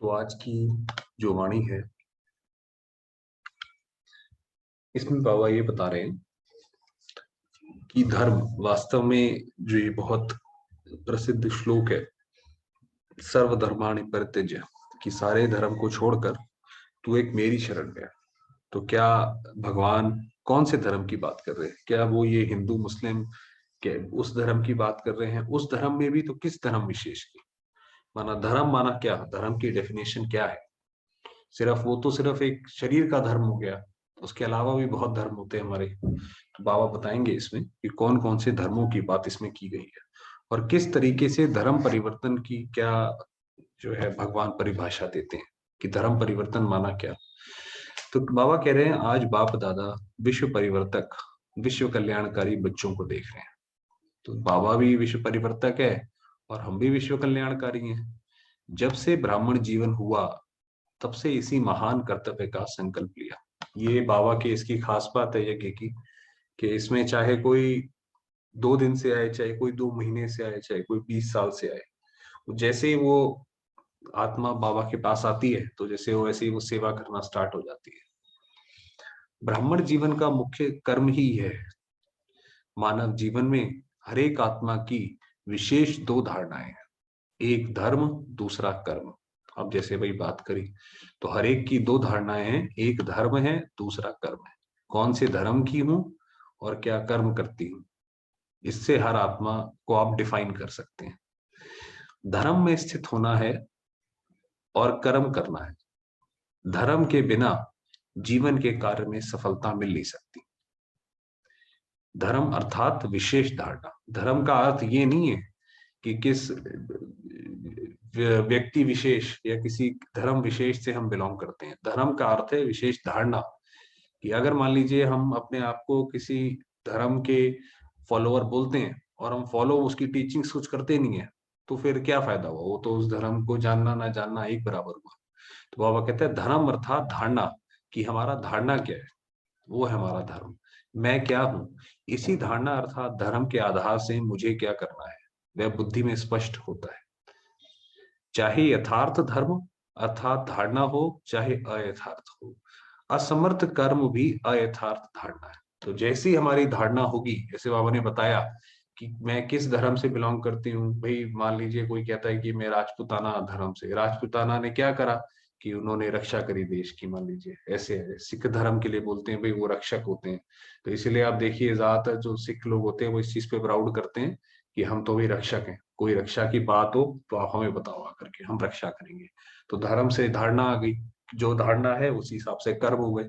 तो आज की जो वाणी है इसमें बाबा ये बता रहे हैं कि धर्म वास्तव में जो ये बहुत प्रसिद्ध श्लोक है, सर्वधर्माणि परित्यज्य, कि सारे धर्म को छोड़कर तू एक मेरी शरण में आ। तो क्या भगवान कौन से धर्म की बात कर रहे हैं? क्या वो ये हिंदू मुस्लिम के उस धर्म की बात कर रहे हैं? उस धर्म में भी तो किस धर्म विशेष की माना? धर्म माना क्या? धर्म की डेफिनेशन क्या है? सिर्फ वो तो सिर्फ एक शरीर का धर्म हो गया, उसके अलावा भी बहुत धर्म होते हैं हमारे। तो बाबा बताएंगे इसमें कि कौन कौन से धर्मों की बात इसमें की गई है और किस तरीके से धर्म परिवर्तन की क्या जो है भगवान परिभाषा देते हैं कि धर्म परिवर्तन माना क्या। तो बाबा कह रहे हैं आज बाप दादा विश्व परिवर्तक, विश्व कल्याणकारी बच्चों को देख रहे हैं। तो बाबा भी विश्व परिवर्तक है और हम भी विश्व कल्याणकारी हैं। जब से ब्राह्मण जीवन हुआ तब से इसी महान कर्तव्य का संकल्प लिया। ये बाबा की इसकी खास बात है यज्ञ की कि इसमें चाहे कोई 2 दिन से आए, चाहे कोई 2 महीने से आए, चाहे कोई 20 साल से आए, जैसे ही वो आत्मा बाबा के पास आती है तो जैसे वो वैसे ही वो सेवा करना स्टार्ट हो जाती है। ब्राह्मण जीवन का मुख्य कर्म ही है। मानव जीवन में हर एक आत्मा की विशेष 2 धारणाएं हैं, एक धर्म, दूसरा कर्म। अब जैसे भाई बात करी तो हर एक की 2 धारणाएं हैं, एक धर्म है, दूसरा कर्म है। कौन से धर्म की हूं और क्या कर्म करती हूं, इससे हर आत्मा को आप डिफाइन कर सकते हैं। धर्म में स्थित होना है और कर्म करना है। धर्म के बिना जीवन के कार्य में सफलता मिल नहीं सकती। धर्म अर्थात विशेष धारणा। धर्म का अर्थ ये नहीं है कि किस व्यक्ति विशेष या किसी धर्म विशेष से हम बिलोंग करते हैं। धर्म का अर्थ है विशेष धारणा, कि अगर मान लीजिए हम अपने आप को किसी धर्म के फॉलोअर बोलते हैं और हम फॉलो उसकी टीचिंग्स कुछ करते नहीं है, तो फिर क्या फायदा हुआ? वो तो उस धर्म को जानना ना जानना एक बराबर हुआ। तो बाबा कहते हैं धर्म अर्थात धारणा, कि हमारा धारणा क्या है, वो है हमारा धर्म। मैं क्या हूं, इसी धारणा अर्थात धर्म के आधार से मुझे क्या करना है वह बुद्धि में स्पष्ट होता है। चाहे यथार्थ धर्म अर्थात धारणा हो, चाहे अयथार्थ हो। असमर्थ कर्म भी अयथार्थ धारणा है। तो जैसी हमारी धारणा होगी, जैसे बाबा ने बताया कि मैं किस धर्म से बिलोंग करती हूँ। भाई मान लीजिए कोई कहता है कि मैं राजपूताना धर्म से। राजपूताना ने क्या करा कि उन्होंने रक्षा करी देश की, मान लीजिए ऐसे है। सिख धर्म के लिए बोलते हैं भाई वो रक्षक होते हैं। तो इसीलिए आप देखिए ज्यादातर जो सिख लोग होते हैं वो इस चीज पे प्राउड करते हैं कि हम तो भी रक्षक हैं। कोई रक्षा की बात हो तो आप हमें बताओ आकर के, हम रक्षा करेंगे। तो धर्म से धारणा आ गई, जो धारणा है उसी हिसाब से कर्म हो गए।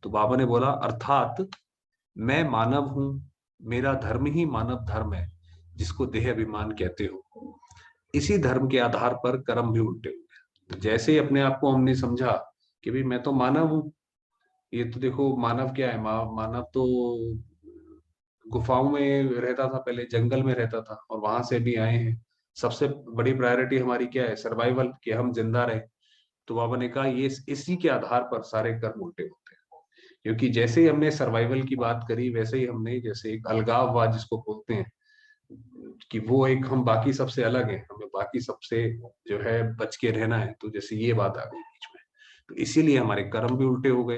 तो बाबा ने बोला अर्थात मैं मानव हूं, मेरा धर्म ही मानव धर्म है, जिसको देह अभिमान कहते हो। इसी धर्म के आधार पर कर्म भी उल्टे हुए। तो जैसे ही अपने आप को हमने समझा कि भाई मैं तो मानव हूं, ये तो देखो मानव क्या है, मानव तो गुफाओं में रहता था, पहले जंगल में रहता था और वहां से भी आए हैं। सबसे बड़ी प्रायोरिटी हमारी क्या है? सर्वाइवल, कि हम जिंदा रहे। तो बाबा ने कहा ये इसी के आधार पर सारे कर्म उल्टे होते हैं। क्योंकि जैसे ही हमने सर्वाइवल की बात करी वैसे ही हमने जैसे एक अलगाववाद जिसको बोलते हैं कि वो एक हम बाकी सबसे अलग हैं, हमें बाकी सबसे जो है बच के रहना है, तो जैसे ये बात आ गई बीच में। तो इसीलिए हमारे कर्म भी उल्टे हो गए।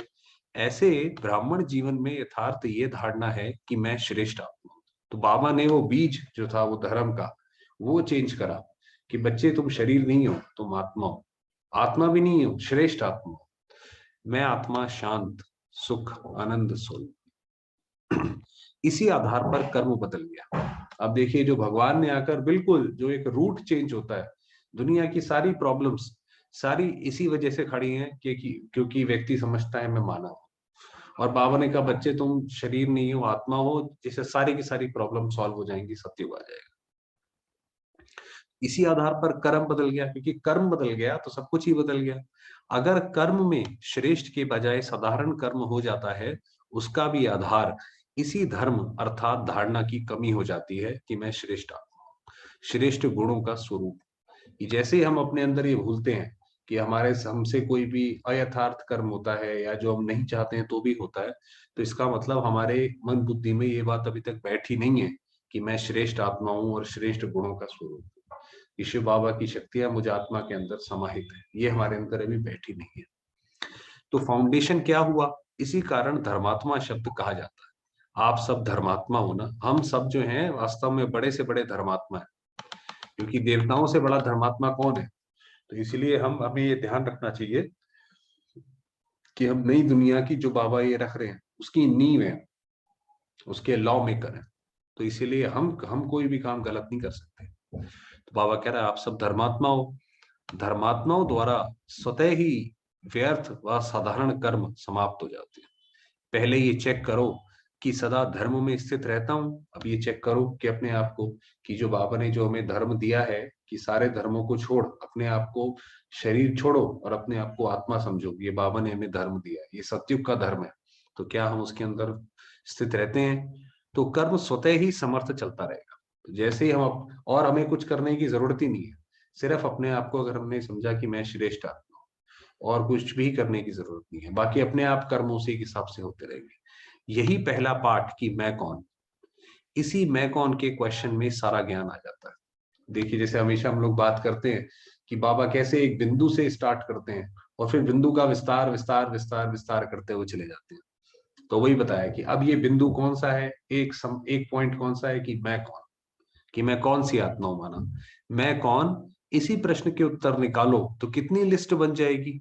ऐसे ब्राह्मण जीवन में यथार्थ ये धारणा है कि मैं श्रेष्ठ आत्मा हूं। तो बाबा ने वो बीज जो था वो धर्म का वो चेंज करा कि बच्चे तुम शरीर नहीं हो, तुम आत्मा हो। आत्मा भी नहीं हो, श्रेष्ठ आत्मा हो। मैं आत्मा शांत, सुख, आनंद स्वरूप। इसी आधार पर कर्म बदल गया। अब देखिए जो भगवान ने आकर बिल्कुल जो एक रूट चेंज होता है, दुनिया की सारी प्रॉब्लम्स सारी इसी वजह से खड़ी हैं कि क्योंकि व्यक्ति समझता है मैं मानव हूं। और बाबा ने कहा बच्चे तुम शरीर नहीं हो, आत्मा हो, जिससे सारी की सारी प्रॉब्लम सॉल्व हो जाएंगी, सत्युग आ जाएगा। इसी आधार पर कर्म बदल गया, क्योंकि कर्म बदल गया तो सब कुछ ही बदल गया। अगर कर्म में श्रेष्ठ के बजाय साधारण कर्म हो जाता है, उसका भी आधार इसी धर्म अर्थात धारणा की कमी हो जाती है कि मैं श्रेष्ठ आत्मा हूं, श्रेष्ठ गुणों का स्वरूप। कि जैसे ही हम अपने अंदर ये भूलते हैं कि हमारे हमसे कोई भी अयथार्थ कर्म होता है या जो हम नहीं चाहते हैं तो भी होता है, तो इसका मतलब हमारे मन बुद्धि में ये बात अभी तक बैठी नहीं है कि मैं श्रेष्ठ आत्मा हूं और श्रेष्ठ गुणों का स्वरूप हूं। कि शिव बाबा की शक्तियां मुझ आत्मा के अंदर समाहित है, ये हमारे अंदर अभी बैठी नहीं है। तो फाउंडेशन क्या हुआ? इसी कारण धर्मात्मा शब्द कहा जाता है। आप सब धर्मात्मा हो ना, हम सब जो हैं वास्तव में बड़े से बड़े धर्मात्मा है, क्योंकि देवताओं से बड़ा धर्मात्मा कौन है? तो इसलिए हमें ये ध्यान रखना चाहिए कि हम नई दुनिया की जो बाबा ये रख रहे हैं उसकी नींव है, उसके लॉ मेकर है। तो इसीलिए हम कोई भी काम गलत नहीं कर सकते। तो बाबा कह रहा है आप सब धर्मात्मा हो, धर्मात्माओं द्वारा स्वतः ही व्यर्थ व साधारण कर्म समाप्त हो जाते हैं। पहले ये चेक करो कि सदा धर्म में स्थित रहता हूँ। अब ये चेक करो कि अपने आप को, कि जो बाबा ने जो हमें धर्म दिया है कि सारे धर्मों को छोड़, अपने आप को शरीर छोड़ो और अपने आप को आत्मा समझो, ये बाबा ने हमें धर्म दिया है, ये सतयुग का धर्म है। तो क्या हम उसके अंदर स्थित रहते हैं? तो कर्म स्वतः ही समर्थ चलता रहेगा। तो जैसे ही और हमें कुछ करने की जरूरत ही नहीं है। सिर्फ अपने आप को अगर हमने समझा कि मैं श्रेष्ठ आत्मा हूँ, और कुछ भी करने की जरूरत नहीं है, बाकी अपने आप कर्म उसी के हिसाब से होते रहेंगे। यही पहला पार्ट कि मैं कौन, इसी मैं कौन के क्वेश्चन में सारा ज्ञान आ जाता है। देखिए जैसे हमेशा हम लोग बात करते हैं कि बाबा कैसे एक बिंदु से स्टार्ट करते हैं और फिर बिंदु का विस्तार विस्तार विस्तार विस्तार करते हुए चले जाते हैं। तो वही बताया कि अब ये बिंदु कौन सा है, एक पॉइंट कौन सा है कि मैं कौन, कि मैं कौन सी आत्मा हूं माना, मैं कौन। इसी प्रश्न के उत्तर निकालो तो कितनी लिस्ट बन जाएगी।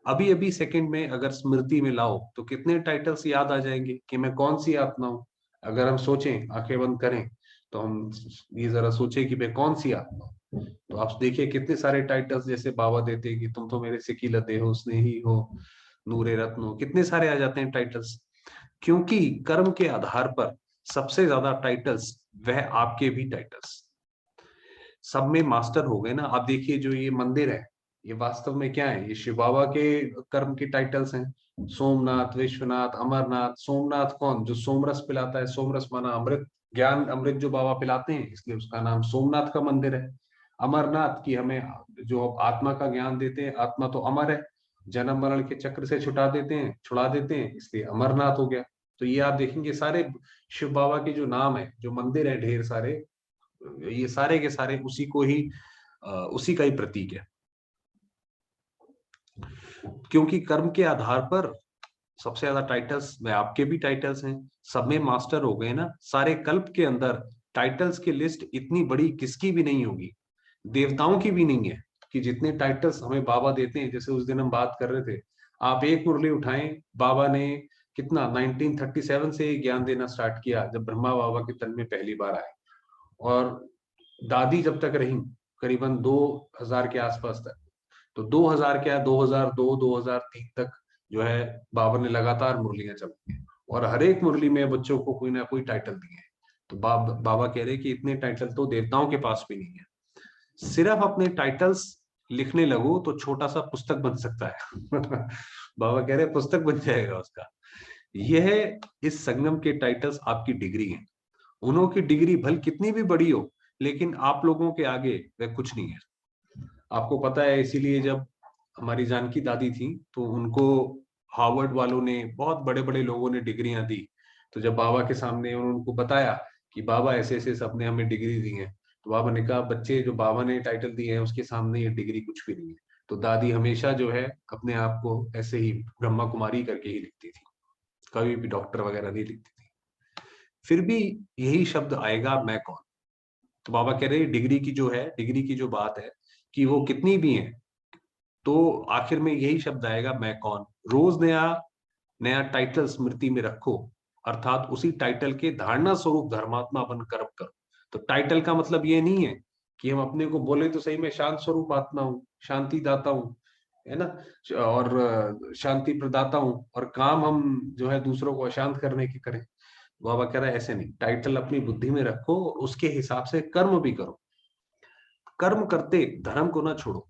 अभी अभी सेकंड में अगर स्मृति में लाओ तो कितने टाइटल्स याद आ जाएंगे कि मैं कौन सी आत्मा हूं। अगर हम सोचें, आंखें बंद करें, तो हम ये जरा सोचे कि मैं कौन सी आत्मा हूं, तो आप देखिए कितने सारे टाइटल्स जैसे बाबा देते हैं कि तुम तो मेरे सिकीलते हो, स्नेही हो, नूरे रत्न हो, कितने सारे आ जाते हैं टाइटल्स। क्योंकि कर्म के आधार पर सबसे ज्यादा टाइटल्स वह आपके भी टाइटल्स सब में मास्टर हो गए ना। आप देखिए जो ये मंदिर है, ये वास्तव में क्या है? ये शिव बाबा के कर्म के टाइटल्स हैं। सोमनाथ, विश्वनाथ, अमरनाथ। सोमनाथ कौन? जो सोमरस पिलाता है, सोमरस माना अमृत, ज्ञान अमृत जो बाबा पिलाते हैं, इसलिए उसका नाम सोमनाथ का मंदिर है। अमरनाथ की हमें जो आत्मा का ज्ञान देते हैं, आत्मा तो अमर है, जन्म मरण के चक्र से छुड़ा देते हैं, इसलिए अमरनाथ हो गया। तो ये आप देखेंगे सारे शिव बाबा के जो नाम है, जो मंदिर है ढेर सारे, ये सारे के सारे उसी को ही उसी का ही प्रतीक है। क्योंकि कर्म के आधार पर सबसे ज्यादा टाइटल्स में आपके भी टाइटल्स हैं, सब में मास्टर हो गए ना। सारे कल्प के अंदर टाइटल्स की लिस्ट इतनी बड़ी किसकी भी नहीं होगी, देवताओं की भी नहीं है, कि जितने टाइटल्स हमें बाबा देते हैं। जैसे उस दिन हम बात कर रहे थे, आप एक मुरली उठाएं, बाबा ने कितना 1937 से ज्ञान देना स्टार्ट किया, जब ब्रह्मा बाबा के तन में पहली बार आए, और दादी जब तक रही करीबन 2000 के आसपास तक। तो 2000 क्या, 2002 2003 तक जो है बाबर ने लगातार मुरलियां चलाई, और हर एक मुरली में बच्चों को कोई ना कोई टाइटल दिए हैं। तो बाबा कह रहे कि इतने टाइटल तो देवताओं के पास भी नहीं है। सिर्फ अपने टाइटल्स लिखने लगो तो छोटा सा पुस्तक बन सकता है। बाबा कह रहे पुस्तक बन जाएगा उसका। यह इस संगम के टाइटल्स आपकी डिग्री है। उन्हों की डिग्री भल कितनी भी बड़ी हो, लेकिन आप लोगों के आगे वह कुछ नहीं है। आपको पता है, इसीलिए जब हमारी जानकी दादी थी तो उनको हार्वर्ड वालों ने, बहुत बड़े बड़े लोगों ने डिग्रियां दी। तो जब बाबा के सामने उनको बताया कि बाबा ऐसे ऐसे सबने हमें डिग्री दी है, तो बाबा ने कहा बच्चे, जो बाबा ने टाइटल दिए हैं उसके सामने ये डिग्री कुछ भी नहीं है। तो दादी हमेशा जो है अपने आप को ऐसे ही ब्रह्मा कुमारी करके ही लिखती थी, कभी भी डॉक्टर वगैरह नहीं लिखती थी। फिर भी यही शब्द आएगा, मैं कौन। तो बाबा कह रहे डिग्री की जो है, डिग्री की जो बात है कि वो कितनी भी है, तो आखिर में यही शब्द आएगा, मैं कौन। रोज नया नया टाइटल स्मृति में रखो, अर्थात उसी टाइटल के धारणा स्वरूप धर्मात्मा बन कर्म करो। तो टाइटल का मतलब ये नहीं है कि हम अपने को बोले तो सही, मैं शांत स्वरूप आत्मा हूँ, शांति दाता हूँ, है ना, और शांति प्रदाता हूँ, और काम हम जो है दूसरों को अशांत करने की करें। बाबा कह रहा है ऐसे नहीं, टाइटल अपनी बुद्धि में रखो और उसके हिसाब से कर्म भी करो। कर्म करते धर्म को ना छोड़ो।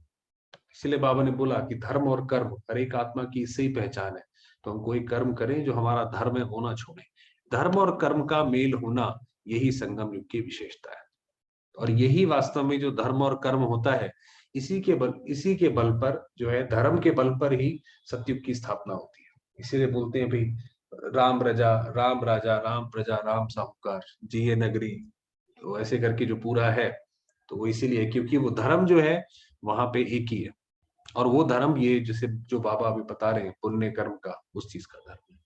इसलिए बाबा ने बोला कि धर्म और कर्म हर एक आत्मा की इससे ही पहचान है। तो हम कोई कर्म करें जो हमारा धर्म है, होना छोड़े। धर्म और कर्म का मेल होना, यही संगम युग की विशेषता है। और यही वास्तव में जो धर्म और कर्म होता है, इसी के बल पर जो है, धर्म के बल पर ही सतयुग की स्थापना होती है। इसीलिए बोलते हैं भाई, राम प्रजा, राम राजा, राम प्रजा, राम साहूकार, जिये नगरी। तो ऐसे करके जो पूरा है, तो वो इसीलिए क्योंकि वो धर्म जो है वहां पे एक ही है, और वो धर्म ये जैसे जो बाबा अभी बता रहे हैं पुण्य कर्म का, उस चीज का धर्म है।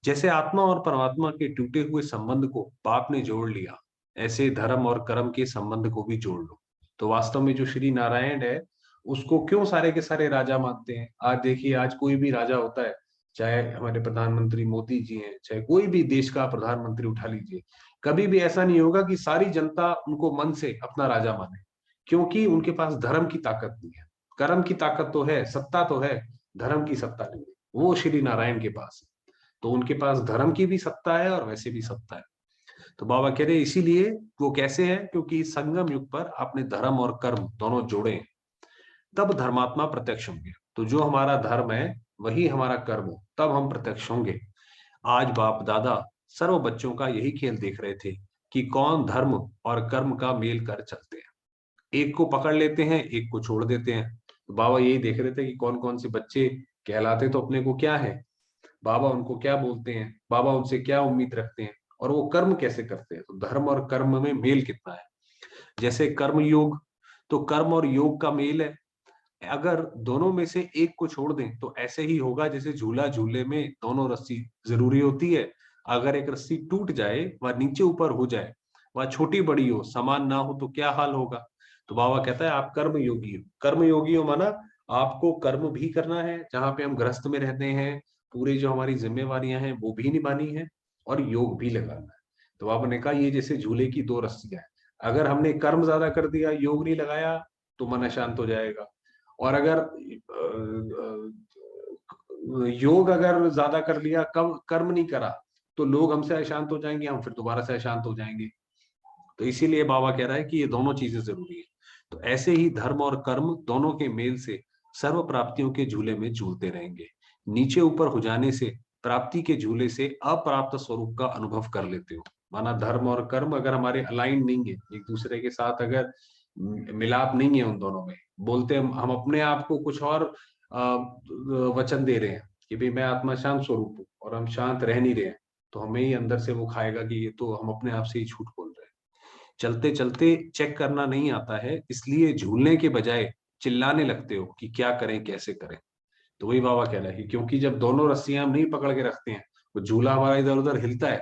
जैसे आत्मा और परमात्मा के टूटे हुए संबंध को पाप ने जोड़ लिया, ऐसे धर्म और कर्म के संबंध को भी जोड़ लो। तो वास्तव में जो श्री नारायण है उसको क्यों सारे के सारे राजा मानते हैं? आज देखिए, आज कोई भी राजा होता है, चाहे हमारे प्रधानमंत्री मोदी जी हैं, चाहे कोई भी देश का प्रधानमंत्री उठा लीजिए, कभी भी ऐसा नहीं होगा कि सारी जनता उनको मन से अपना राजा माने, क्योंकि उनके पास धर्म की ताकत नहीं है। कर्म की ताकत तो है, सत्ता तो है, धर्म की सत्ता नहीं है, वो श्री नारायण के पास है। तो उनके पास धर्म की भी सत्ता है और वैसे भी सत्ता है। तो बाबा कह रहे इसीलिए वो कैसे है, क्योंकि संगम युग पर आपने धर्म और कर्म दोनों जोड़े हैं, तब धर्मात्मा प्रत्यक्ष होंगे। तो जो हमारा धर्म है वही हमारा कर्म हो, तब हम प्रत्यक्ष होंगे। आज बाप दादा सर्व बच्चों का यही खेल देख रहे थे कि कौन धर्म और कर्म का मेल कर चलते हैं। एक को पकड़ लेते हैं, एक को छोड़ देते हैं। तो बाबा यही देख रहे थे कि कौन कौन से बच्चे कहलाते तो अपने को क्या है, बाबा उनको क्या बोलते हैं, बाबा उनसे क्या उम्मीद रखते हैं, और वो कर्म कैसे करते हैं। तो धर्म और कर्म में मेल कितना है। जैसे कर्म योग, तो कर्म और योग का मेल है। अगर दोनों में से एक को छोड़ दें तो ऐसे ही होगा जैसे झूला झूले में दोनों रस्सी जरूरी होती है। अगर एक रस्सी टूट जाए व नीचे ऊपर हो जाए, वह छोटी बड़ी हो, समान ना हो, तो क्या हाल होगा। तो बाबा कहता है आप कर्म योगी हो। कर्म योगी हो माना आपको कर्म भी करना है, जहां पे हम गृहस्थ में रहते हैं, पूरी जो हमारी जिम्मेवारियां हैं वो भी निभानी है, और योग भी लगाना है। तो बाबा ने कहा ये जैसे झूले की दो रस्सियां हैं, अगर हमने कर्म ज्यादा कर दिया, योग नहीं लगाया, तो मन अशांत हो जाएगा। और अगर योग अगर ज्यादा कर लिया, कम कर्म नहीं करा, तो लोग हमसे अशांत हो जाएंगे, हम फिर दोबारा से अशांत हो जाएंगे। तो इसीलिए बाबा कह रहा है कि ये दोनों चीजें जरूरी है। तो ऐसे ही धर्म और कर्म दोनों के मेल से सर्व प्राप्तियों के झूले में झूलते रहेंगे। नीचे ऊपर हो जाने से प्राप्ति के झूले से अप्राप्त स्वरूप का अनुभव कर लेते हो। माना धर्म और कर्म अगर हमारे अलाइन नहीं है, एक दूसरे के साथ अगर मिलाप नहीं है उन दोनों में, बोलते हम अपने आप को कुछ और वचन दे रहे हैं कि भाई मैं आत्मा शांत स्वरूप हूँ, और हम शांत रह नहीं रहे हैं, तो हमें ही अंदर से वो खाएगा कि ये तो हम अपने आप से ही झूठ बोल रहे हैं। चलते चलते चेक करना नहीं आता है, इसलिए झूलने के बजाय चिल्लाने लगते हो कि क्या करें कैसे करें। तो वही बाबा कह रहा है कि क्योंकि जब दोनों रस्सियां हम नहीं पकड़ के रखते हैं, वो झूला हमारा इधर उधर हिलता है,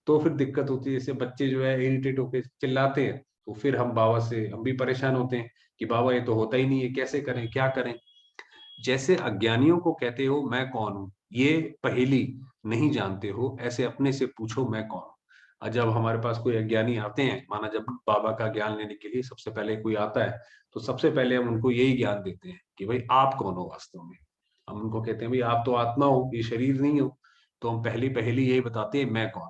तो फिर दिक्कत होती है। जैसे बच्चे जो है इरिटेट होके चिल्लाते हैं, तो फिर हम बाबा से हम भी परेशान होते हैं कि बाबा ये तो होता ही नहीं है, कैसे करें क्या करें। जैसे अज्ञानियों को कहते हो मैं कौन हूं, ये पहेली नहीं जानते हो, ऐसे अपने से पूछो मैं कौन हूं। और जब हमारे पास कोई अज्ञानी आते हैं, माना जब बाबा का ज्ञान लेने के लिए सबसे पहले कोई आता है, तो सबसे पहले हम उनको यही ज्ञान देते हैं कि भाई आप कौन हो वास्तव में। हम उनको कहते हैं भाई आप तो आत्मा हो, ये शरीर नहीं हो। तो हम पहली पहेली यही बताते हैं मैं कौन।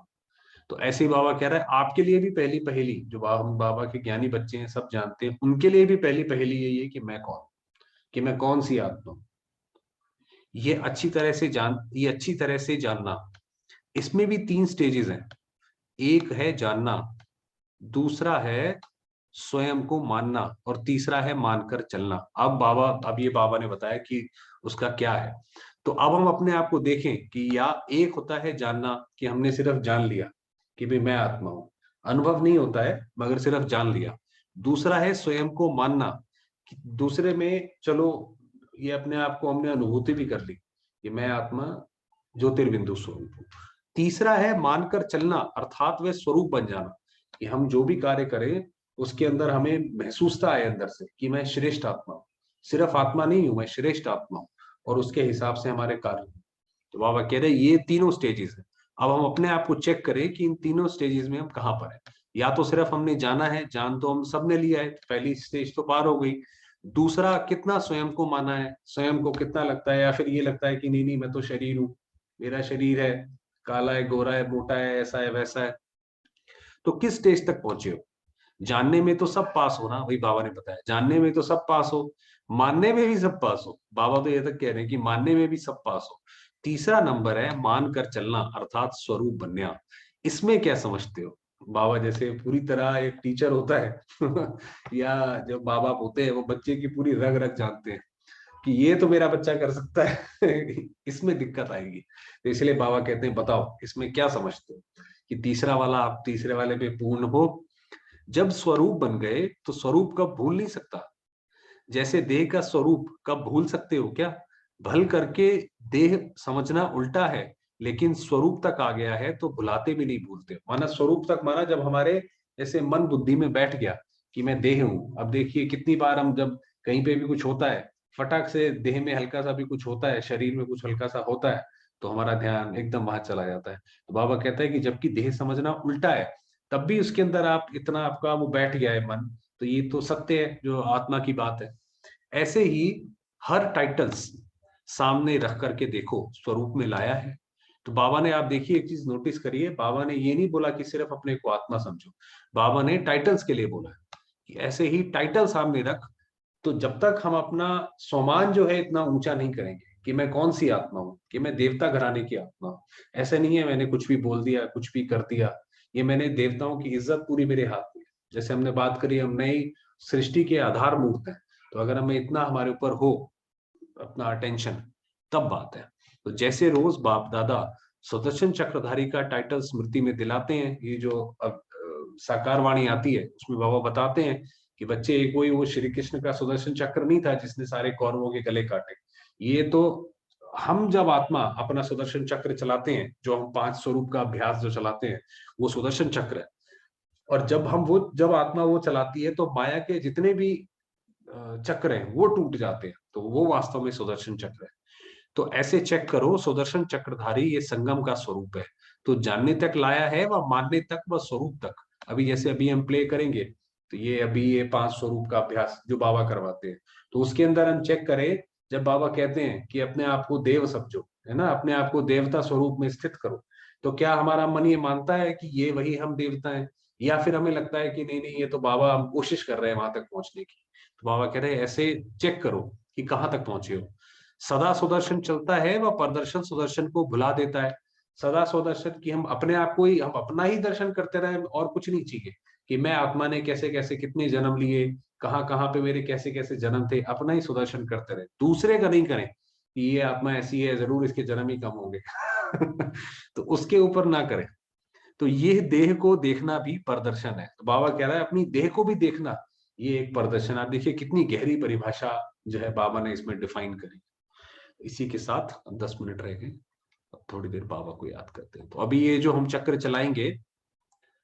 तो ऐसे ही बाबा कह रहा है आपके लिए भी पहली पहेली, जो हम बाबा के ज्ञानी बच्चे हैं सब जानते हैं, उनके लिए भी पहली पहेली यही है कि मैं कौन, कि मैं कौन सी आत्मा हूं। ये अच्छी तरह से जानना। इसमें भी तीन स्टेजेस हैं। एक है जानना, दूसरा है स्वयं को मानना, और तीसरा है मानकर चलना। अब ये बाबा ने बताया कि उसका क्या है। तो अब हम अपने आप को देखें कि या एक होता है जानना, कि हमने सिर्फ जान लिया कि भाई मैं आत्मा हूं, अनुभव नहीं होता है मगर सिर्फ जान लिया। दूसरा है स्वयं को मानना, कि दूसरे में चलो ये अपने आप को हमने अनुभूति भी कर ली कि मैं आत्मा ज्योतिर्बिंदु स्वरूप हूँ। तीसरा है मानकर चलना, अर्थात वे स्वरूप बन जाना, कि हम जो भी कार्य करें उसके अंदर हमें महसूसता है अंदर से कि मैं श्रेष्ठ आत्मा हूँ, सिर्फ आत्मा नहीं हूं, मैं श्रेष्ठ आत्मा हूँ, और उसके हिसाब से हमारे कार्य। तो बाबा कह रहे ये तीनों स्टेजेस है। अब हम अपने आप को चेक करें कि इन तीनों स्टेजेस में हम कहाँ पर है। या तो सिर्फ हमने जाना है, जान तो हम सबने लिया है, पहली स्टेज तो पार हो गई। दूसरा कितना स्वयं को माना है, स्वयं को कितना लगता है, या फिर ये लगता है कि नहीं नहीं मैं तो शरीर हूँ, मेरा शरीर है, काला है गोरा है मोटा है ऐसा है वैसा है। तो किस स्टेज तक पहुंचे हो। जानने में तो सब पास हो ना, वही बाबा ने बताया, जानने में तो सब पास हो, मानने में भी सब पास हो। बाबा तो ये तक कह रहे हैं कि मानने में भी सब पास हो। तीसरा नंबर है मान कर चलना, अर्थात स्वरूप बनना। इसमें क्या समझते हो। बाबा जैसे पूरी तरह एक टीचर होता है या जब बाबा होते हैं वो बच्चे की पूरी रग रग जानते हैं कि ये तो मेरा बच्चा कर सकता है इसमें दिक्कत आएगी। तो इसलिए बाबा कहते हैं बताओ इसमें क्या समझते हो, कि तीसरा वाला आप तीसरे वाले पे पूर्ण हो, जब स्वरूप बन गए तो स्वरूप कब भूल नहीं सकता। जैसे देह का स्वरूप कब भूल सकते हो क्या? भल करके देह समझना उल्टा है, लेकिन स्वरूप तक आ गया है तो भुलाते भी नहीं भूलते। माना स्वरूप तक, माना जब हमारे ऐसे मन बुद्धि में बैठ गया कि मैं देह हूं। अब देखिए कितनी बार हम जब कहीं पे भी कुछ होता है, फटाक से देह में हल्का सा भी कुछ होता है, शरीर में कुछ हल्का सा होता है, तो हमारा ध्यान एकदम वहां चला जाता है। तो बाबा कहता है कि जबकि देह समझना उल्टा है, तब भी उसके अंदर आप इतना आपका वो बैठ गया है मन, तो ये तो सत्य है जो आत्मा की बात है। ऐसे ही हर टाइटल्स सामने रख करके देखो स्वरूप में लाया है। तो बाबा ने, आप देखिए एक चीज नोटिस करिए, बाबा ने ये नहीं बोला कि सिर्फ अपने को आत्मा समझो, बाबा ने टाइटल्स के लिए बोला है कि ऐसे ही टाइटल सामने रख। तो जब तक हम अपना स्वमान जो है इतना ऊंचा नहीं करेंगे कि मैं कौन सी आत्मा हूं, कि मैं देवता घराने की आत्मा हूं, ऐसे नहीं है मैंने कुछ भी बोल दिया, कुछ भी कर दिया, ये मैंने देवताओं की इज्जत पूरी मेरे हाथ में है। जैसे हमने बात करी, हम नई सृष्टि के आधार मूर्त हैं, तो अगर हमें इतना हमारे ऊपर हो अपना अटेंशन, तब बात है। तो जैसे रोज बाप दादा सुदर्शन चक्रधारी का टाइटल स्मृति में दिलाते हैं, ये जो अब साकार वाणी आती है उसमें बाबा बताते हैं कि बच्चे, कोई वो श्री कृष्ण का सुदर्शन चक्र नहीं था जिसने सारे कौरवों के गले काटे। ये तो हम जब आत्मा अपना सुदर्शन चक्र चलाते हैं, जो हम 5 स्वरूप का अभ्यास जो चलाते हैं, वो सुदर्शन चक्र है। और जब आत्मा वो चलाती है तो माया के जितने भी चक्र हैं वो टूट जाते हैं, तो वो वास्तव में सुदर्शन चक्र है। तो ऐसे चेक करो, सुदर्शन चक्रधारी ये संगम का स्वरूप है। तो जानने तक लाया है, व मानने तक, व स्वरूप तक। अभी जैसे अभी हम प्ले करेंगे, तो ये अभी ये 5 स्वरूप का अभ्यास जो बाबा करवाते हैं, तो उसके अंदर हम चेक करें, जब बाबा कहते हैं कि अपने आप को देव समझो, है ना, अपने आप को देवता स्वरूप में स्थित करो, तो क्या हमारा मन ये मानता है कि ये वही हम देवता है, या फिर हमें लगता है कि नहीं नहीं, ये तो बाबा हम कोशिश कर रहे हैं वहां तक पहुंचने की। तो बाबा कह रहे हैं ऐसे चेक करो कि कहां तक पहुंचे हो। सदा सुदर्शन चलता है, वह प्रदर्शन सुदर्शन को भुला देता है। सदा सुदर्शन की हम अपने आप को ही, हम अपना ही दर्शन करते रहे और कुछ नहीं चाहिए, कि मैं आत्मा ने कैसे कैसे कितने जन्म लिए, कहाँ कहाँ पे मेरे कैसे कैसे जन्म थे, अपना ही सुदर्शन करते रहे, दूसरे का नहीं करें कि ये आत्मा ऐसी है जरूर इसके जन्म ही कम होंगे। तो उसके ऊपर ना करें। तो ये देह को देखना भी प्रदर्शन है। तो बाबा कह रहा है अपनी देह को भी देखना, ये एक प्रदर्शन। आप देखिए कितनी गहरी परिभाषा जो है बाबा ने इसमें डिफाइन करी। इसी के साथ 10 मिनट रह गए, अब थोड़ी देर बाबा को याद करते हैं। तो अभी ये जो हम चक्र चलाएंगे,